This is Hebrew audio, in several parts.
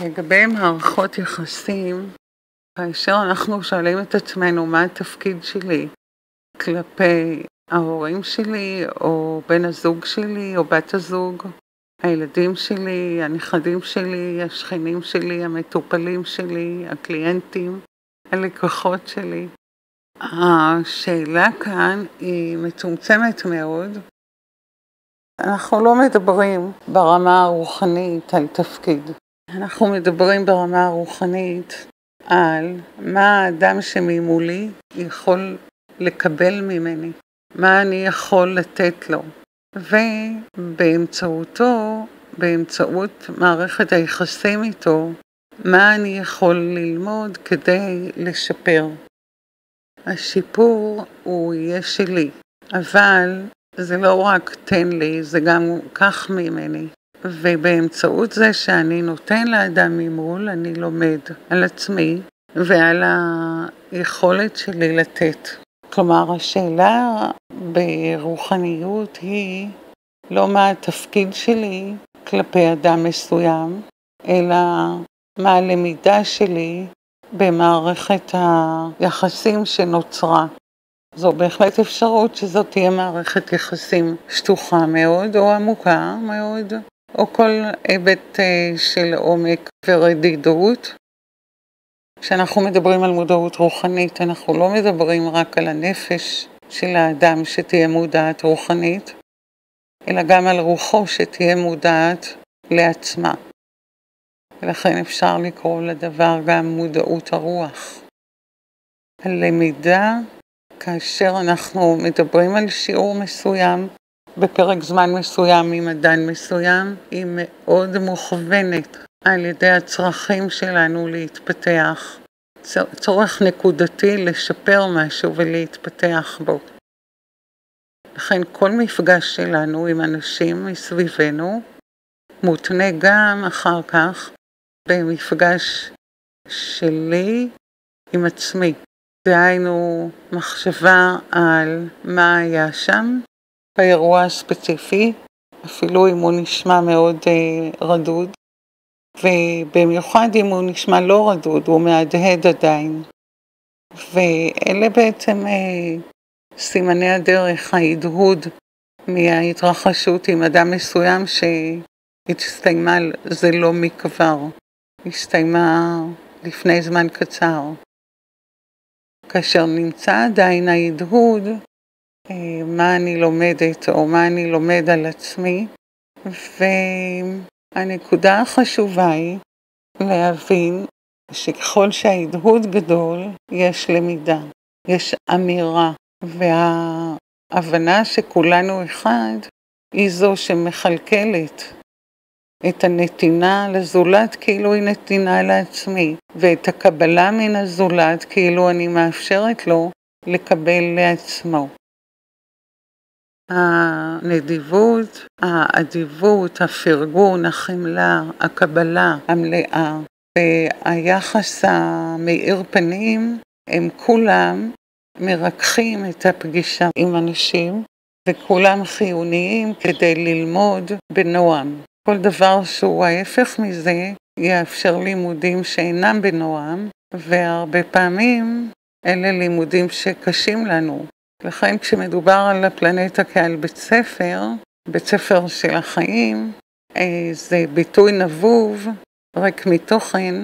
לגבי מערכות יחסים, כאשר אנחנו שואלים את עצמנו מה התפקיד שלי כלפי ההורים שלי, או בן הזוג שלי, או בת הזוג, הילדים שלי, הנכדים שלי, השכנים שלי, המטופלים שלי, הקליינטים, הלקוחות שלי. השאלה כאן היא מצומצמת מאוד. אנחנו לא מדברים ברמה הרוחנית על תפקיד. אנחנו מדברים ברמה הרוחנית על מה האדם שממולי יכול לקבל ממני, מה אני יכול לתת לו, ובאמצעותו, באמצעות מערכת היחסים איתו, מה אני יכול ללמוד כדי לשפר. השיפור הוא יהיה שלי, אבל זה לא רק תן לי, זה גם כך ממני. ובאמצעות זה שאני נותן לאדם ממול, אני לומד על עצמי ועל היכולת שלי לתת. כלומר, השאלה ברוחניות היא לא מה התפקיד שלי כלפי אדם מסוים, אלא מה הלמידה שלי במערכת היחסים שנוצרה. זו בהחלט אפשרות שזאת תהיה מערכת יחסים שטוחה מאוד או עמוקה מאוד, או כל היבט של עומק ורדידות. כשאנחנו מדברים על מודעות רוחנית, אנחנו לא מדברים רק על הנפש של האדם שתהיה מודעת רוחנית, אלא גם על רוחו שתהיה מודעת לעצמה. ולכן אפשר לקרוא לדבר גם מודעות הרוח. הלמידה, כאשר אנחנו מדברים על שיעור מסוים, בפרק זמן מסוים עם אדם מסוים, היא מאוד מוכוונת על ידי הצרכים שלנו להתפתח, צורך נקודתי לשפר משהו ולהתפתח בו. לכן כל מפגש שלנו עם אנשים מסביבנו מותנה גם אחר כך במפגש שלי עם עצמי. דהיינו מחשבה על מה היה שם באירוע הספציפי, אפילו אם הוא נשמע מאוד רדוד, ובמיוחד אם הוא נשמע לא רדוד, הוא מהדהד עדיין. ואלה בעצם סימני הדרך, ההדהוד מההתרחשות עם אדם מסוים שהסתיימה, זה לא מכבר, הסתיימה לפני זמן קצר. כאשר נמצא עדיין ההדהוד, מה אני לומדת או מה אני לומד על עצמי, והנקודה החשובה היא להבין שככל שההדהוד גדול יש למידה, יש אמירה, וההבנה שכולנו אחד היא זו שמחלקלת את הנתינה לזולת כאילו היא נתינה לעצמי, ואת הקבלה מן הזולת כאילו אני מאפשרת לו לקבל לעצמו. הנדיבות, האדיבות, הפרגון, החמלה, הקבלה המלאה והיחס המאיר פנים, הם כולם מרככים את הפגישה עם אנשים, וכולם חיוניים כדי ללמוד בנועם. כל דבר שהוא ההפך מזה יאפשר לימודים שאינם בנועם, והרבה פעמים אלה לימודים שקשים לנו. לכן כשמדובר על הפלנטה כעל בית ספר של החיים, זה ביטוי נבוב, רק מתוכן,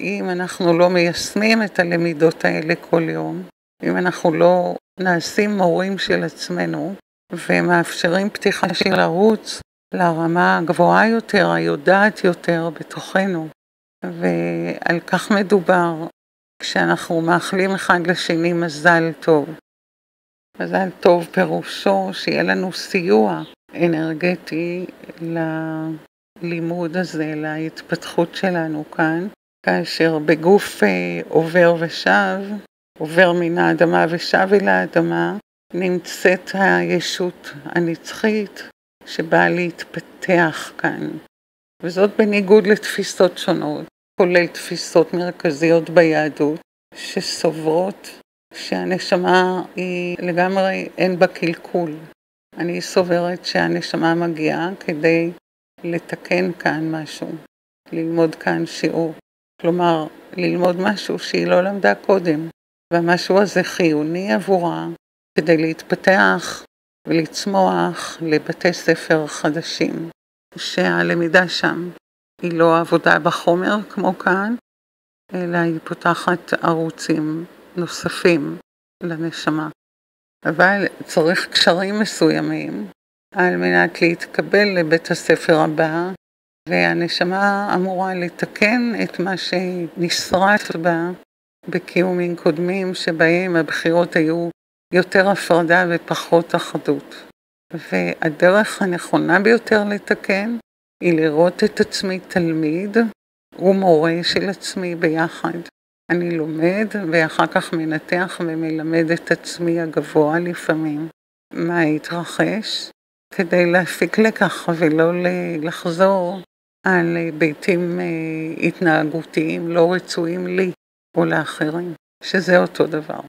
אם אנחנו לא מיישמים את הלמידות האלה כל יום, אם אנחנו לא נעשים מורים של עצמנו, ומאפשרים פתיחה של ערוץ לרמה הגבוהה יותר, היודעת יותר בתוכנו. ועל כך מדובר כשאנחנו מאחלים אחד לשני מזל טוב. מזל טוב פירושו שיהיה לנו סיוע אנרגטי ללימוד הזה, להתפתחות שלנו כאן, כאשר בגוף עובר ושב, עובר מן האדמה ושב אל האדמה, נמצאת הישות הנצחית שבאה להתפתח כאן. וזאת בניגוד לתפיסות שונות, כולל תפיסות מרכזיות ביהדות, שסוברות שהנשמה היא לגמרי אין בה קלקול. אני סוברת שהנשמה מגיעה כדי לתקן כאן משהו. ללמוד כאן שיעור. כלומר, ללמוד משהו שהיא לא למדה קודם, והמשהו הזה חיוני עבורה כדי להתפתח ולצמוח לבתי ספר חדשים, שהלמידה שם היא לא עבודה בחומר כמו כאן, אלא היא פותחת ערוצים נוספים לנשמה. אבל צריך קשרים מסוימים על מנת להתקבל לבית הספר הבא, והנשמה אמורה לתקן את מה שנשרף בה בקיומים קודמים שבהם הבחירות היו יותר הפרדה ופחות אחדות. והדרך הנכונה ביותר לתקן היא לראות את עצמי תלמיד ומורה של עצמי ביחד. אני לומד ואחר כך מנתח ומלמד את עצמי הגבוה לפעמים מה התרחש, כדי להפיק לקח ולא לחזור על ביתים התנהגותיים לא רצויים לי או לאחרים, שזה אותו דבר.